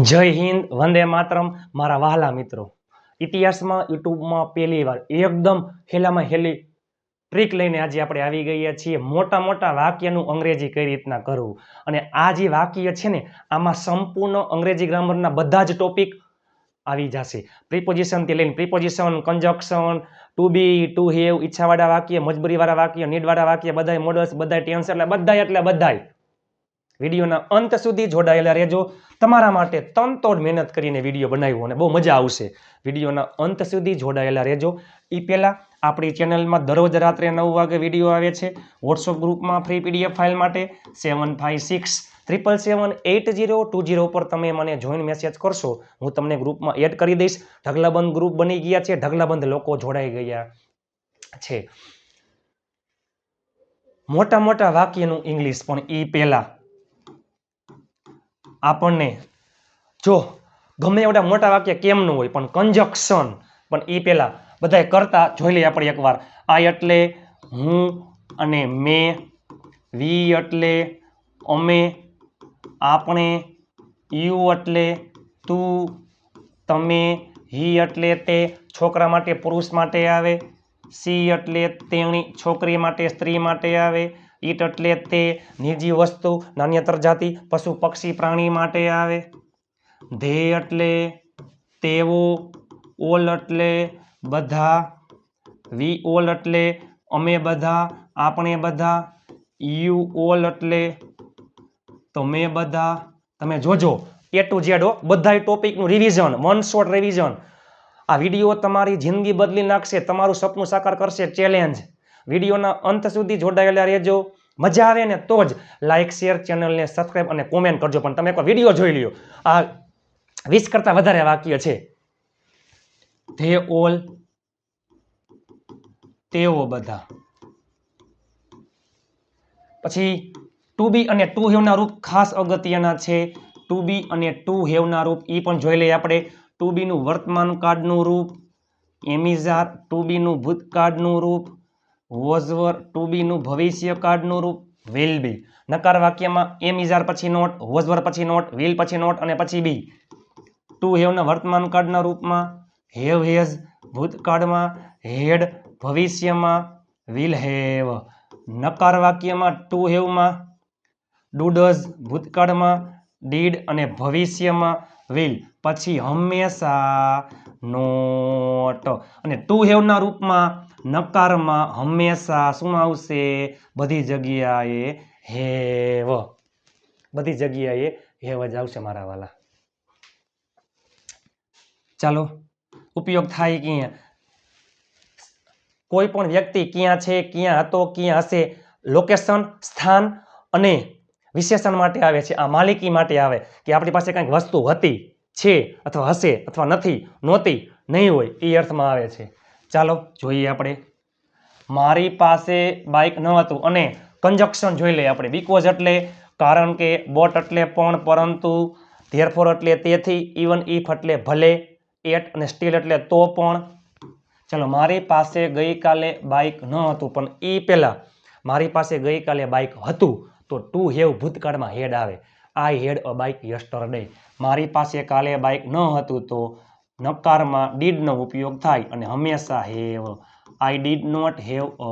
જય હિન્દ, વંદે માતરમ. મારા વહાલા મિત્રો, ઇતિહાસમાં યુટ્યુબમાં પહેલી વાર એકદમ હેલામાં હેલી ટ્રીક લઈને આજે આપણે આવી ગયા છીએ. મોટા મોટા વાક્યનું અંગ્રેજી કઈ રીતના કરવું, અને આ જે વાક્ય છે ને આમાં સંપૂર્ણ અંગ્રેજી ગ્રામરના બધા જ ટોપિક આવી જશે. પ્રિપોઝિશનથી લઈને preposition, conjunction, to be, to have, ઈચ્છાવાળા વાક્ય, મજબૂરીવાળા વાક્ય, નીડવાળા વાક્ય, બધાય મોડલ્સ, બધાય ટેન્સ, એટલે બધાય વિડીયોના અંત સુધી જોડાયેલા રહેજો. તમારા માટે તનતોડ મહેનત કરીને વિડીયો બનાવ્યો અને બહુ મજા આવશે. વિડીયોના અંત સુધી જોડાયેલા રહેજો. એ પહેલાં આપણી ચેનલમાં દરરોજ રાત્રે 9 વાગે વિડીયો આવે છે. વોટ્સઅપ ગ્રુપમાં ફ્રી પીડીએફ ફાઇલ માટે 7567778020 પર તમે મને જોઈન મેસેજ કરશો, હું તમને ગ્રુપમાં એડ કરી દઈશ. ઢગલાબંધ ગ્રુપ બની ગયા છે, ઢગલાબંધ લોકો જોડાઈ ગયા છે. મોટા મોટા વાક્યનું ઇંગ્લિશ પણ એ પહેલા આપણને જો ગમે એવડા મોટા વાક્ય કેમ ન હોય પણ કંજક્શન પણ એ પહેલા બધાય કરતા જોઈ લઈએ આપણે એકવાર. આઈ એટલે હું અને મેં, વી એટલે અમે, આપણે, યુ એટલે તું, તમે, હી એટલે તે છોકરા માટે પુરુષ માટે આવે, સી એટલે તેણી છોકરી માટે સ્ત્રી માટે આવે, ઈટ એટલે તે નિજી વસ્તુ નાન્યતર જાતિ પશુ પક્ષી પ્રાણી માટે આવે, ધે એટલે તેઓ, ઓલ એટલે બધા, વી ઓલ એટલે અમે બધા, આપણે બધા, યુ ઓલ એટલે તમે બધા. તમે જોજો એ ટુ ઝેડ બધા ટોપિકનું રિવિઝન, વન શોર્ટ રિવિઝન. આ વિડીયો તમારી જિંદગી બદલી નાખશે, તમારું સપનું સાકાર કરશે. ચેલેન્જ. વિડીયોના અંત સુધી જોડાયેલા રહેજો. મજા આવે ને તો જ લાઇક, શેર, ચેનલને સબસ્ક્રાઇબ અને કોમેન્ટ કરજો. પણ તમે એકવાર વિડીયો જોઈ લ્યો. આ 20 કરતા વધારે વાક્ય છે. ધે ઓલ, તેઓ બધા. પછી ટુ બી અને ટુ હેવના રૂપ ખાસ અગત્યના છે. ટુ બી અને ટુ હેવના રૂપ એ પણ જોઈ લઈએ આપણે. ટુ બીનું વર્તમાન કાળનું રૂપ એમિઝાર, ટુ બીનું ભૂતકાળનું રૂપ વોઝવર, ટુ બીનું ભવિષ્યકાળનું રૂપ વિલ બી. નકાર વાક્યમાં એમિઝાર પછી નોટ, વોઝવર પછી નોટ, વિલ પછી નોટ અને પછી બી. ટુ હેવના વર્તમાન કાળના રૂપમાં હેવ હેઝ, ભૂતકાળમાં હેડ, ભવિષ્યમાં વિલ હેવ. નકાર વાક્યમાં ટુ હેવમાં ડુ ડઝ, ભૂતકાળમાં ડીડ અને ભવિષ્યમાં વિલ. પછી હંમેશા નોટ. અને ટુ હેવના રૂપમાં નકારમાં હંમેશા શું આવશે? બધી જગ્યાએ હેવ. બધી જગ્યાએ હેવ જ આવશે મારા વાલા. ચાલો, ઉપયોગ થાય ક્યાં? કોઈ પણ વ્યક્તિ ક્યાં છે, ક્યાં હતો, ક્યાં હશે, લોકેશન, સ્થાન અને વિશેષણ માટે આવે છે. આ માલિકી માટે આવે કે આપણી પાસે કંઈક વસ્તુ હતી, છે અથવા હશે અથવા નથી, નહોતી, નહીં હોય, એ અર્થમાં આવે છે. ચાલો જોઈએ આપણે. મારી પાસે બાઇક ન હતું અને કંજક્શન જોઈ લઈએ આપણે. બીકોઝ એટલે કારણ કે, બોટ એટલે પણ, પરંતુ, ધેરફોર એટલે તેથી, ઇવન ઇફ એટલે ભલે, એટ અને સ્ટીલ એટલે તો પણ. ચલો, મારી પાસે ગઈકાલે બાઇક ન હતું પણ એ પહેલા મારી પાસે ગઈકાલે બાઇક હતું તો ટુ હેવ ભૂતકાળમાં હેડ આવે. આઈ હેડ અ બાઇક યસ્ટરડે. મારી પાસે કાલે બાઇક ન હતું તો નકારમાં ડીડનો ઉપયોગ થાય અને હંમેશા have. I did not have a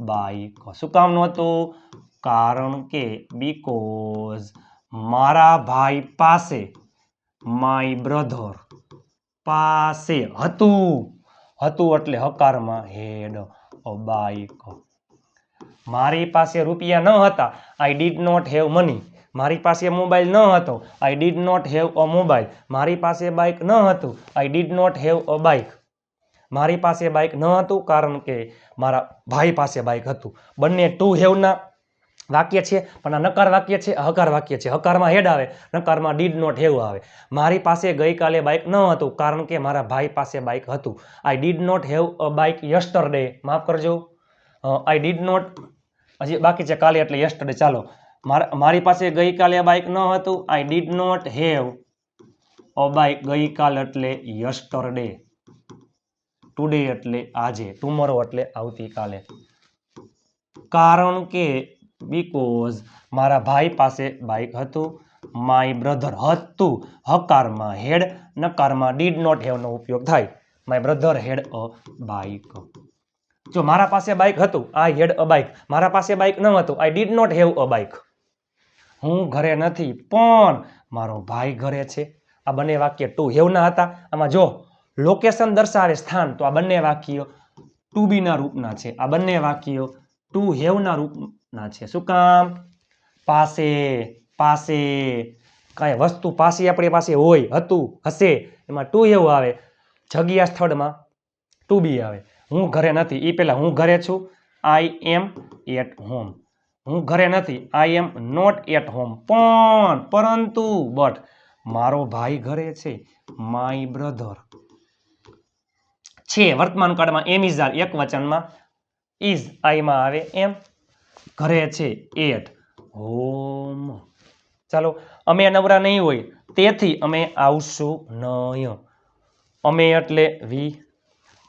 bike. શું કામ નહોતું? કારણ કે, બીકોઝ મારા ભાઈ પાસે, માય બ્રધર પાસે હતું. હતું એટલે હકારમાં હેડ અ બાઇક. મારી પાસે રૂપિયા ન હતા. I did not have money. મારી પાસે મોબાઈલ ન હતો. I did not have a mobile. મારી પાસે બાઇક ન હતું. I did not have a bike. મારી પાસે બાઇક ન હતું કારણ કે મારા ભાઈ પાસે બાઇક હતું. બંને ટુ હેવના વાક્ય છે પણ આ નકાર વાક્ય છે, આ હકાર વાક્ય છે. હકારમાં હેડ આવે, નકારમાં ડીડ નોટ હેવ આવે. મારી પાસે ગઈકાલે બાઇક ન હતું કારણ કે મારા ભાઈ પાસે બાઇક હતું. I did not have a bike yesterday. માફ કરજો, આઈ ડીડ નોટ, હજી બાકી છે કાલે એટલે યસ્ટરડે. ચાલો, મારી પાસે ગઈકાલે બાઇક ન હતું. I did not have a bike. ગઈકાલ એટલે યસ્ટરડે. ટુડે એટલે આજે. ટુમોરો એટલે આવતીકાલે. કારણ કે, બીકોઝ મારા ભાઈ પાસે બાઇક હતું. માય બ્રધર હતું હકારમાં હેડ નકારમાં ડીડ નોટ હેવ નો ઉપયોગ થાય my brother had a bike જો મારા પાસે બાઇક હતું આઈ હેડ અ બાઇક મારા પાસે બાઇક ન હતું I did not have a bike હું ઘરે નથી પણ મારો ભાઈ ઘરે છે આ બંને વાક્ય ટુ હેવ ના હતા આમાં જો લોકેશન દર્શાવે સ્થાન તો આ બંને વાક્યો ટુ બી ના રૂપના છે આ બંને વાક્યો ટુ હેવ ના રૂપના છે શું કામ પાસે પાસે કાંઈ વસ્તુ પાસે આપણી પાસે હોય હતું હશે એમાં ટુ હેવ આવે જગ્યા સ્થળમાં ટુ બી આવે હું ઘરે નથી એ પહેલા હું ઘરે છું આઈ એમ એટ હોમ હું ઘરે નથી આઈ એમ નોટ એટ હોમ પણ પરંતુ બટ મારો ભાઈ ઘરે છે માય બ્રધર છે વર્તમાન કાળમાં એમ ઇઝ આર એક વચનમાં ઇઝ આઈમાં આવે એમ ઘરે છે એટ હોમ ચાલો અમે નવરા નહીં હોય તેથી અમે આવશું નહીં અમે એટલે વી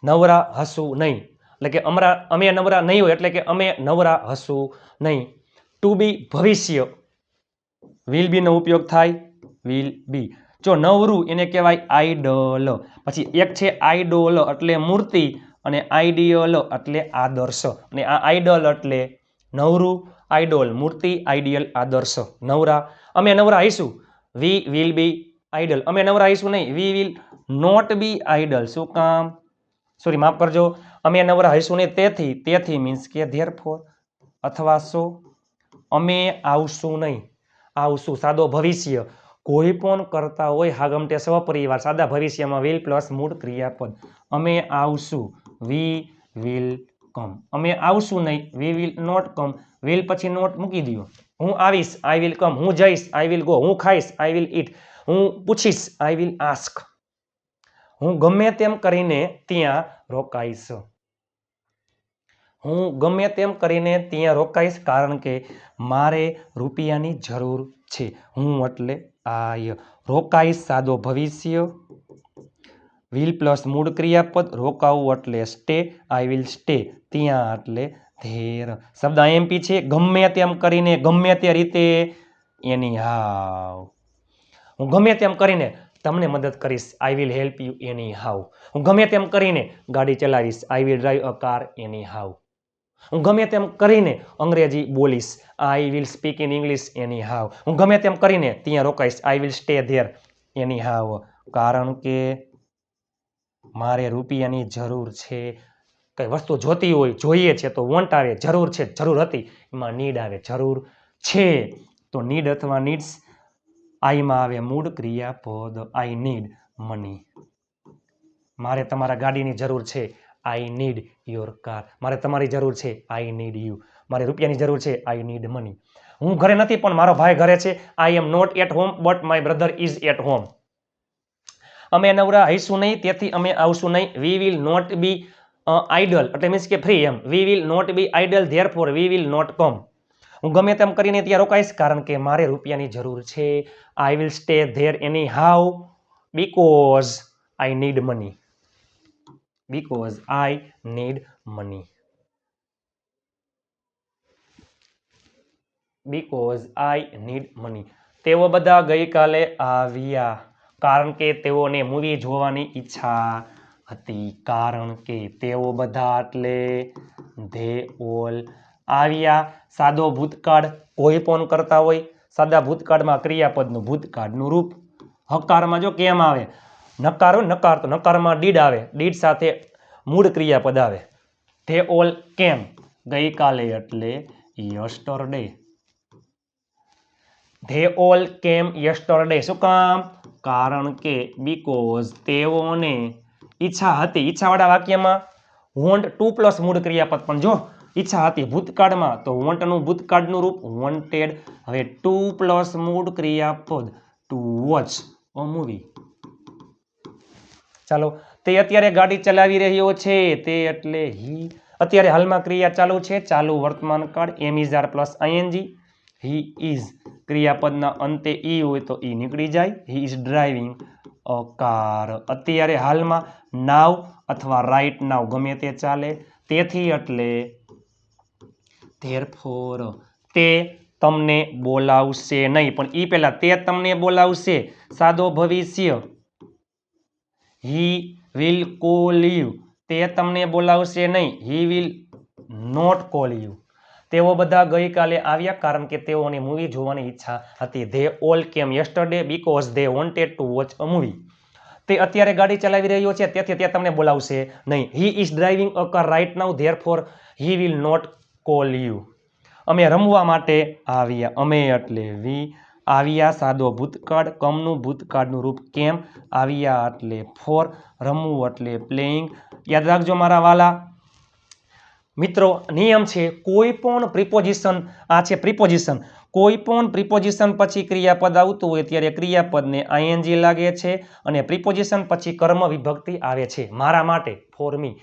નવરા હશું નહીં એટલે કે અમે નવરા નહીં હોય એટલે કે અમે નવરા હશું નહીં ટુ બી ભવિષ્ય વિલ બી નો ઉપયોગ થાય વિલ બી જો નવરું એને કહેવાય આઈડલ પછી એક છે આઈડોલ એટલે મૂર્તિ અને આઈડિયલ એટલે આદર્શ અને આ આઈડલ એટલે નવરું આઈડોલ મૂર્તિ આઈડિયલ આદર્શ નવરા અમે નવરા હઈશું વી વિલ બી આઈડલ અમે નવરા હઈશું નહીં we will not be idle શું કામ સોરી માફ કરજો અમે નવરા હઈશું નહીં તેથી મીન્સ કે ધેરફોર અથવા સો અમે આવશું નહીં આવશું સાદો ભવિષ્ય કોઈ પણ કરતા હોય હાગમટે સહપરિવાર સાદા ભવિષ્યમાં વિલ પ્લસ મૂળ ક્રિયાપદ અમે આવશું વી વિલ કમ અમે આવશું નહીં we will not come will પછી નોટ મૂકી દો હું આવીશ આઈ વિલ કમ હું જઈશ આઈ વિલ ગો હું ખાઈશ આઈ વિલ ઈટ હું પૂછીશ આઈ વિલ આસ્ક હું ગમે તેમ કરીને ત્યાં રોકાઈશ હું ગમે તેમ કરીને ત્યાં રોકાઈશ કારણ કે મારે રૂપિયાની જરૂર છે હું એટલે આય રોકાઈશ સાદો ભવિષ્ય વિલ પ્લસ મૂળ ક્રિયાપદ રોકાવું એટલે સ્ટે આઈ વિલ સ્ટે ત્યાં એટલે ધેર શબ્દ આઈએમપી છે ગમે તેમ કરીને ગમે તે રીતે એની હાવ હું ગમે તેમ કરીને તમને મદદ કરીશ I will help you anyhow હું ગમે તેમ કરીને ગાડી ચલાવીશ I will drive a car anyhow હું ગમે તેમ કરીને અંગ્રેજી બોલીશ I will speak in English anyhow હું ગમે તેમ કરીને ત્યાં રોકાઈશ I will stay there anyhow કારણ કે મારે રૂપિયાની જરૂર છે કઈ વસ્તુ જોતી હોય જોઈએ છે તો વોન્ટ આવે જરૂર છે જરૂર હતી એમાં નીડ આવે જરૂર છે તો નીડ અથવા નીડ્સ આઈમાં આવે મૂળ ક્રિયાપદ આઈ નીડ મની મારે તમારા ગાડીની જરૂર છે આઈ નીડ યોર કાર મારે તમારી જરૂર છે આઈ નીડ યુ મારે રૂપિયાની જરૂર છે આઈ નીડ મની હું ઘરે નથી પણ મારો ભાઈ ઘરે છે I am not at home but my brother is at home અમે નવરા હઈશું નહીં તેથી અમે આવશું નહીં we will not be idle એટલે મીન્સ કે ફ્રી એમ we will not be idle therefore we will not come હું ગમે તેમ કરીને ત્યાં રોકાઈશ કારણ કે મારે રૂપિયાની જરૂર છે આઈ will stay there any how because I need money because I need money because I need money તેઓ બધા ગઈકાલે આવ્યા કારણ કે તેઓને મૂવી જોવાની ઈચ્છા હતી કારણ કે તેઓ બધા એટલે they all આવ્યા સાદો ભૂતકાળ કોઈ પણ કરતા હોય સાદા ભૂતકાળમાં ક્રિયાપદનું ભૂતકાળનું રૂપ હકારમાં જો કેમ આવે નકાર હોય નકાર તો નકારમાં ડીડ આવે ડીડ સાથે મૂળ ક્રિયાપદ આવે they all came ગઈકાલે એટલે yesterday they all came yesterday શું કામ કારણ કે because તેઓને ઈચ્છા હતી ઈચ્છાવાળા વાક્યમાં want ટુ પ્લસ મૂળ ક્રિયાપદ પણ જો ઈચ્છા હતી ભૂતકાળમાં તો want નું ભૂતકાળનું રૂપ wanted હવે ટુ પ્લસ મૂળ ક્રિયાપદ to watch a movie ચાલો તે અત્યારે ગાડી ચલાવી રહ્યો છે તે એટલે હી અત્યારે હાલમાં ક્રિયા ચાલુ છે ચાલુ વર્તમાન કાળ am is are plus ING he is ક્રિયાપદના અંતે ઈ હોય તો ઈ નીકળી જાય he is driving a car અત્યારે હાલમાં નાવ અથવા રાઈટ નાવ ગમે તે ચાલે તેથી એટલે ધેરફોર તે તમને બોલાવશે નહીં. પણ ઈ પહેલા તે તમને બોલાવશે સાદો ભવિષ્ય. He will call you. તે તમને બોલાવશે નહીં. He will not call you. તેઓ બધા ગઈકાલે આવ્યા કારણ કે તેઓને મૂવી જોવાની ઈચ્છા હતી. ધે ઓલ કેમ yesterday because they wanted to watch a movie. તે અત્યારે ગાડી ચલાવી રહ્યો છે તેથી તે તમને બોલાવશે નહીં. He is driving a car right now therefore he will not call you. અમે રમવા માટે આવ્યા. અમે એટલે વી. આવ્યા સાદો ભૂતકાળ. કમનું ભૂતકાળનું રૂપ કેમ. આવ્યા એટલે ફોર. રમવું એટલે પ્લેઇંગ. યાદ રાખજો મારા વાલા મિત્રો, નિયમ છે કોઈ પણ પ્રિપોઝિશન, આ છે પ્રિપોઝિશન, કોઈ પણ પ્રિપોઝિશન પછી ક્રિયાપદ આવતું હોય ત્યારે ક્રિયાપદને આઈએનજી લાગે છે અને પ્રિપોઝિશન પછી કર્મ વિભક્તિ આવે છે. મારા માટે ફોર મી,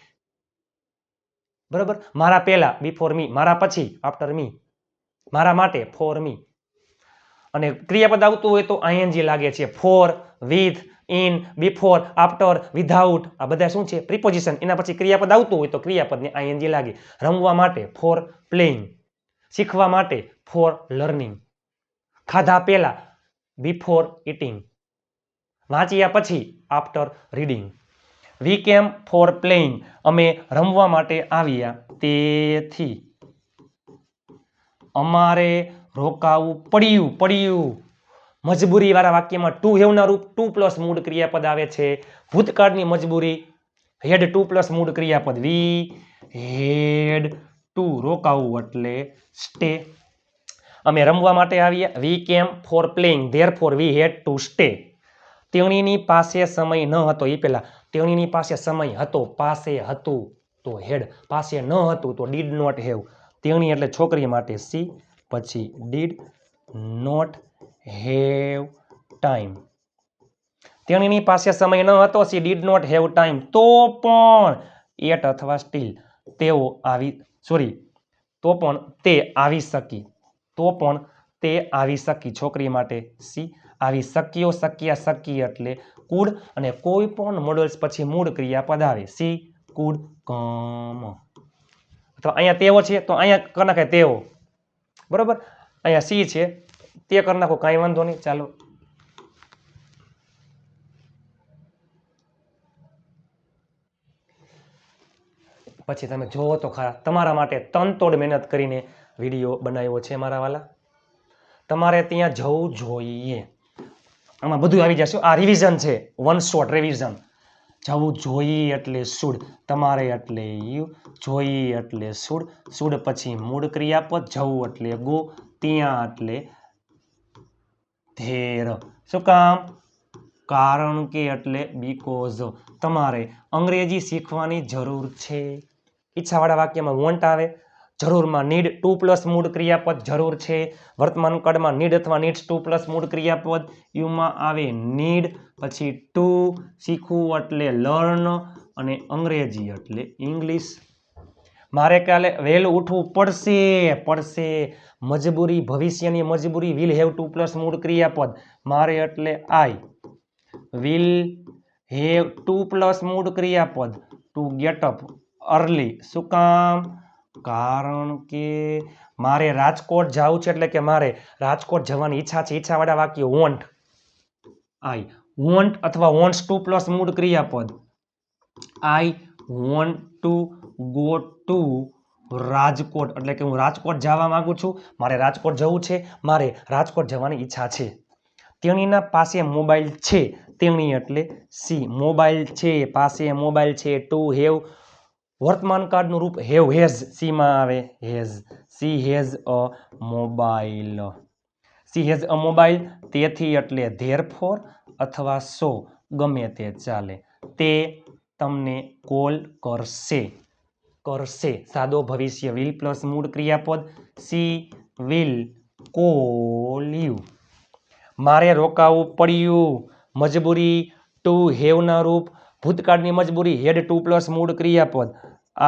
બરાબર, મારા પહેલા બિફોર મી, મારા પછી આફ્ટર મી, મારા માટે ફોર મી. અને ક્રિયાપદ આવતું હોય તો આઈએનજી લાગે છે. For, with, in, before, after, without, આ બધા શું છે પ્રિપોઝિશન. એના પછી ક્રિયાપદ આવતું હોય તો ક્રિયાપદને આઈએનજી લાગે. રમવા માટે ફોર પ્લેઇંગ, શીખવા માટે ફોર લર્નિંગ, ખાધા પહેલા બિફોર ઇટિંગ, વાંચ્યા પછી after reading. V came for playing. અમે રમવા માટે આવ્યા તેથી. અમારે રોકાવું પડ્યું. પડ્યું મજબૂરી વાળા વાક્યમાં ટુ હેવના રૂપ ટુ પ્લસ મૂળ ક્રિયાપદ આવે છે. ભૂતકાળની મજબૂરી હેડ ટુ પ્લસ મૂળ ક્રિયાપદ. We had to. રોકાવું એટલે સ્ટે. અમે રમવા માટે આવ્યા. We came for playing therefore we had to stay. તેણીની પાસે સમય ન હતો. એ પહેલા તેણીની પાસે સમય હતો. પાસે હતું તો હેડ, પાસે ન હતું તો ડીડ નોટ હેવ. તેણી એટલે છોકરી માટે સી, પછી ડીડ નોટ હેવ ટાઈમ. તેણીની પાસે સમય ન હતો. She did not have time. તો પણ એટ અથવા સ્ટીલ તેઓ આવી, સોરી, તો પણ તે આવી શકી. તો પણ તે આવી શકી. છોકરી માટે સી. આવી શક્યો, શક્યા, શકી એટલે કુડ. અને કોઈ પણ મોડલ્સ પછી મૂળ ક્રિયાપદ આવે. સી કુડ કમ. તો અહીંયા તેઓ છે તો અહીંયા કરી નાખે તેઓ, બરોબર. અહીંયા સી છે તે કરી નાખો, કાંઈ વાંધો નહીં. ચાલો પછી તમે જોવો તો ખરા. તમારા માટે તનતોડ મહેનત કરીને વિડીયો બનાવ્યો છે મારા વાલા. તમારે ત્યાં જવું જોઈએ. આમાં બધું આવી જશે. આ રિવિઝન છે, વન શોટ રિવિઝન. જવું જોઈએ એટલે શુડ. તમારે એટલે યુ. જોઈએ એટલે શુડ. શુડ પછી મૂળ ક્રિયાપદ. જવું એટલે ગો. ત્યાં એટલે ધેર. શું કામ? કારણ કે એટલે બીકોઝ. તમારે અંગ્રેજી શીખવાની જરૂર છે. ઈચ્છાવાળા વાક્યમાં વોન્ટ આવે. જરૂરમાં નીડ ટુ પ્લસ મૂળ ક્રિયાપદ જરૂર છે. વર્તમાન કાળમાં નીડ અથવા નીડ્સ ટુ પ્લસ મૂળ ક્રિયાપદ. યુમાં આવે નીડ, પછી ટુ. શીખવું એટલે લર્ન અને અંગ્રેજી એટલે ઇંગ્લિશ. મારે કાલે વહેલું ઉઠવું પડશે. પડશે મજબૂરી, ભવિષ્યની મજબૂરી. વિલ હેવ ટુ પ્લસ મૂળ ક્રિયાપદ. મારે એટલે I will have two plus મૂળ ક્રિયાપદ ટુ ગેટ અપ અર્લી. શું કામ? કારણ કે મારે રાજકોટ જવું છે એટલે કે મારે રાજકોટ જવાની ઈચ્છા છે. ઈચ્છાવાળા વાક્ય વોન્ટ. આઈ વોન્ટ અથવા વોન્ટ્સ ટુ પ્લસ મૂળ ક્રિયાપદ. I want to go to Rajkot એટલે કે હું રાજકોટ જવા માંગુ છું. મારે રાજકોટ જવું છે. મારે રાજકોટ જવાની ઈચ્છા છે. તેણીના પાસે મોબાઈલ છે. તેણી એટલે સી. મોબાઈલ છે, પાસે મોબાઈલ છે. ટુ હેવ વર્તમાન કાળનું રૂપ હેવ હેઝ. સીમાં આવે has. She has a mobile. She has a mobile. તેથી એટલે ધેરફોર અથવા સો, ગમે તે ચાલે. તે તમને કોલ કરશે. કરશે સાદો ભવિષ્ય. વિલ પ્લસ મૂળ ક્રિયાપદ. She will call you. મારે રોકાવું પડ્યું. મજબૂરી ટુ હેવના રૂપ. ભૂતકાળની મજબૂરી હેડ ટુ પ્લસ મૂળ ક્રિયાપદ.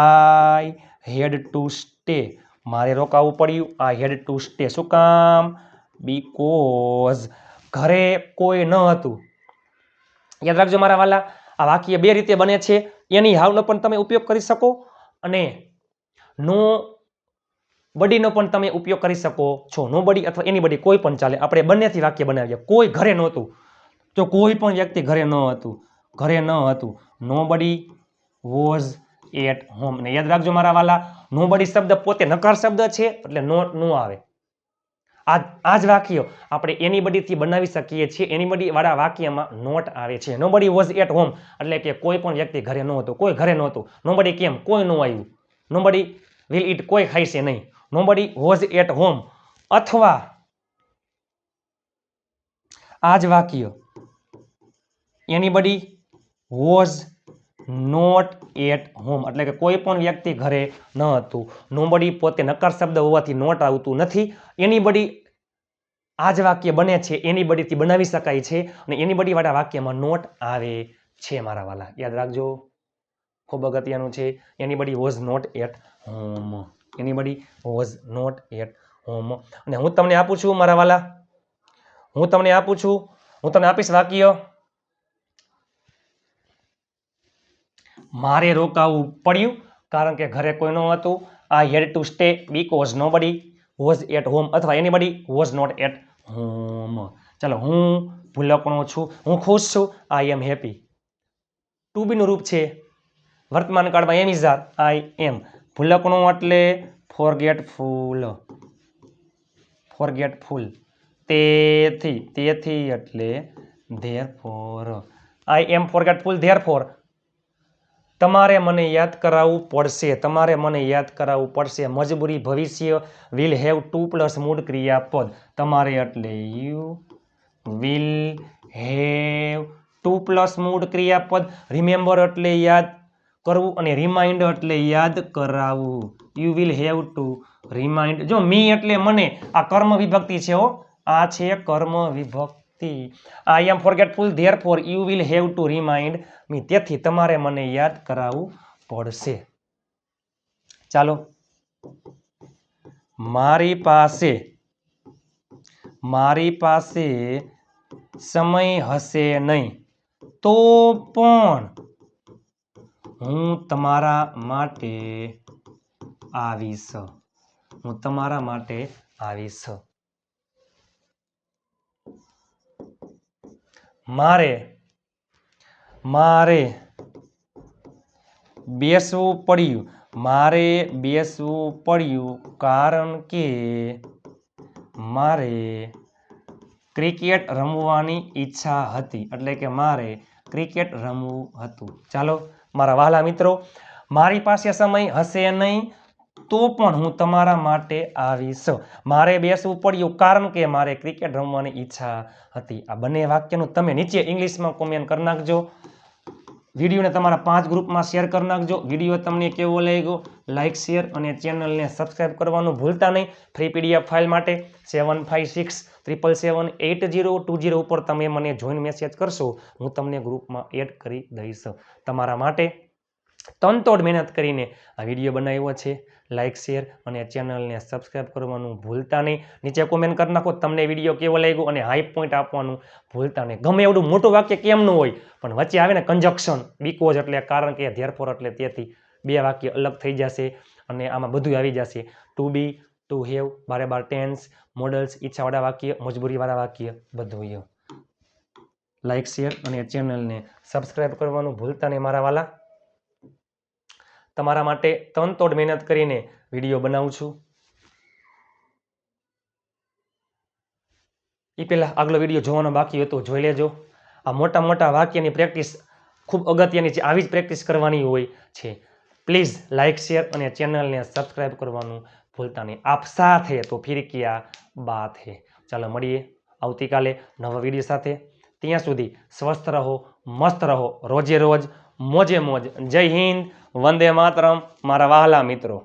આઈ હેડ ટુ સ્ટે. મારે રોકાવું પડ્યું. આઈ હેડ ટુ સ્ટે. શું કામ? બીકોઝ ઘરે કોઈ ન હતું. યાદ રાખજો મારા વાલા, આ વાક્ય બે રીતે બને છે. એની હાવનો પણ તમે ઉપયોગ કરી શકો અને નો બડીનો પણ તમે ઉપયોગ કરી શકો છો. નો બડી અથવા એની બડી કોઈ પણ ચાલે. આપણે બંનેથી વાક્ય બનાવીએ. કોઈ ઘરે નહોતું, તો કોઈ પણ વ્યક્તિ ઘરે ન હતું, ઘરે ન હતું. નો બડી વોઝ એટ હોમ. ને યાદ રાખજો મારા વાલા, નો બડી શબ્દ પોતે નકાર શબ્દ છે એટલે નોટ નો આવે. આ જ વાક્ય આપણે એનીબડીથી બનાવી શકીએ છીએ. એનીબડી વાળા વાક્યમાં નોટ આવે છે. નોબડી વોઝ એટ હોમ એટલે કે કોઈ પણ વ્યક્તિ ઘરે ન હતો, કોઈ ઘરે નહોતું. નોબડી કેમ? કોઈ ન આવ્યું. નોબડી વિલ ઈટ, કોઈ ખાઈશે નહીં. Nobody was at home. અથવા આ જ વાક્ય anybody was not at home એટલે કે કોઈ પણ વ્યક્તિ ઘરે ન હતું. નોબડી પોતે નકાર શબ્દ હોવાથી નોટ આવતું નથી. એનીબડી આ જ વાક્ય બને છે, એનીબડીથી બનાવી શકાય છે અને એનીબડી વાળા વાક્યમાં નોટ આવે છે મારા વાલા. યાદ રાખજો, ખૂબ અગત્યનું છે. Anybody was not at home. Anybody was not at home. અને હું તમને આપું છું મારા વાલા, હું તમને આપીશ વાક્ય. મારે રોકાવું પડ્યું કારણ કે ઘરે કોઈ ન હતું. I had to stay because nobody was at home. અથવા anybody was not at home. ચાલો, હું ભૂલકણો છું, હું ખુશ છું. આઈ એમ હેપી. ટુ બી નું રૂપ છે વર્તમાન કાળમાં એમ ઇઝ આર, આઈ એમ. ભૂલકણો એટલે ફોરગેટફુલ. ફોરગેટફુલ. તેથી એટલે therefore. I am forgetful therefore. તમારે મને યાદ કરાવવું પડશે. તમારે મને યાદ કરાવવું પડશે. મજબૂરી ભવિષ્ય. વિલ હેવ ટુ પ્લસ મૂળ ક્રિયાપદ. તમારે એટલે you will have two plus મૂળ ક્રિયાપદ. રિમેમ્બર એટલે યાદ કરવું અને રિમાઇન્ડ એટલે યાદ કરાવવું. You will have to remind. જો મી એટલે મને, આ કર્મ વિભક્તિ છે હો, આ છે કર્મ વિભક્તિ. I am forgetful therefore you will have to remind me. તેથી તમારે મને યાદ કરાવવું પડશે. ચાલો, મારી પાસે સમય હશે નહીં, તો પણ હું તમારા માટે આવીશ. હું તમારા માટે આવીશ. મારે બેસવું પડ્યું. મારે બેસવું પડ્યું કારણ કે મારે ક્રિકેટ રમવાની ઈચ્છા હતી. એટલે કે મારે ક્રિકેટ રમવું હતું. ચાલો મારા વહાલા મિત્રો, મારી પાસે સમય હશે નહીં તો પણ હું તમારા માટે આવીશ. મારે બેસવું પડ્યું કારણ કે મારે ક્રિકેટ રમવાની ઈચ્છા હતી. આ બંને વાક્યનું તમે નીચે ઇંગ્લિશમાં કોમેન્ટ કરી નાખજો. વિડીયોને તમારા 5 ગ્રુપમાં શેર કરી નાખજો. વિડીયો તમને કેવો લાગ્યો, લાઇક, શેર અને ચેનલને સબસ્ક્રાઇબ કરવાનું ભૂલતા નહીં. ફ્રી પીડીએફ ફાઇલ માટે 7567778020 ઉપર તમે મને જોઈન મેસેજ કરશો, હું તમને ગ્રુપમાં એડ કરી દઈશ. તમારા માટે તનતોડ મહેનત કરીને આ વિડીયો બનાવ્યો છે. લાઇક, શેર અને ચેનલને સબસ્ક્રાઇબ કરવાનું ભૂલતા નહીં. નીચે કોમેન્ટ કરી નાખો તમને વિડીયો કેવો લાગ્યો અને હાઈ પોઈન્ટ આપવાનું ભૂલતા નહીં. ગમે એવડું મોટું વાક્ય કેમ ન હોય, પણ વચ્ચે આવે ને કંજક્શન, બીકોઝ એટલે કારણ કે, ધેરફોર એટલે તેથી, બે વાક્ય અલગ થઈ જશે અને આમાં બધું આવી જશે. ટુ બી, ટુ હેવ, બારે બાર ટેન્સ, મોડલ્સ, ઈચ્છાવાળા વાક્ય, મજબૂરીવાળા વાક્ય, બધું. લાઇક, શેર અને ચેનલને સબસ્ક્રાઇબ કરવાનું ભૂલતા નહીં મારા વાલા. તમારા માટે તનતોડ મહેનત કરીને વિડીયો બનાવું છું. એ પહેલાં આગલો વિડીયો જોવાનો બાકી હતો, જોઈ લેજો. આ મોટા મોટા વાક્યની પ્રેક્ટિસ ખૂબ અગત્યની છે. આવી જ પ્રેક્ટિસ કરવાની હોય છે. પ્લીઝ લાઇક, શેર અને ચેનલને સબસ્ક્રાઇબ કરવાનું ભૂલતા નહીં. આપ સાથ હે તો ફિર ક્યા બાત હે. ચાલો મળીએ આવતીકાલે નવા વિડીયો સાથે. ત્યાં સુધી સ્વસ્થ રહો, મસ્ત રહો, રોજે રોજ મોજે મોજ. જય હિન્દ, વંદે માતરમ મારા વહાલા મિત્રો.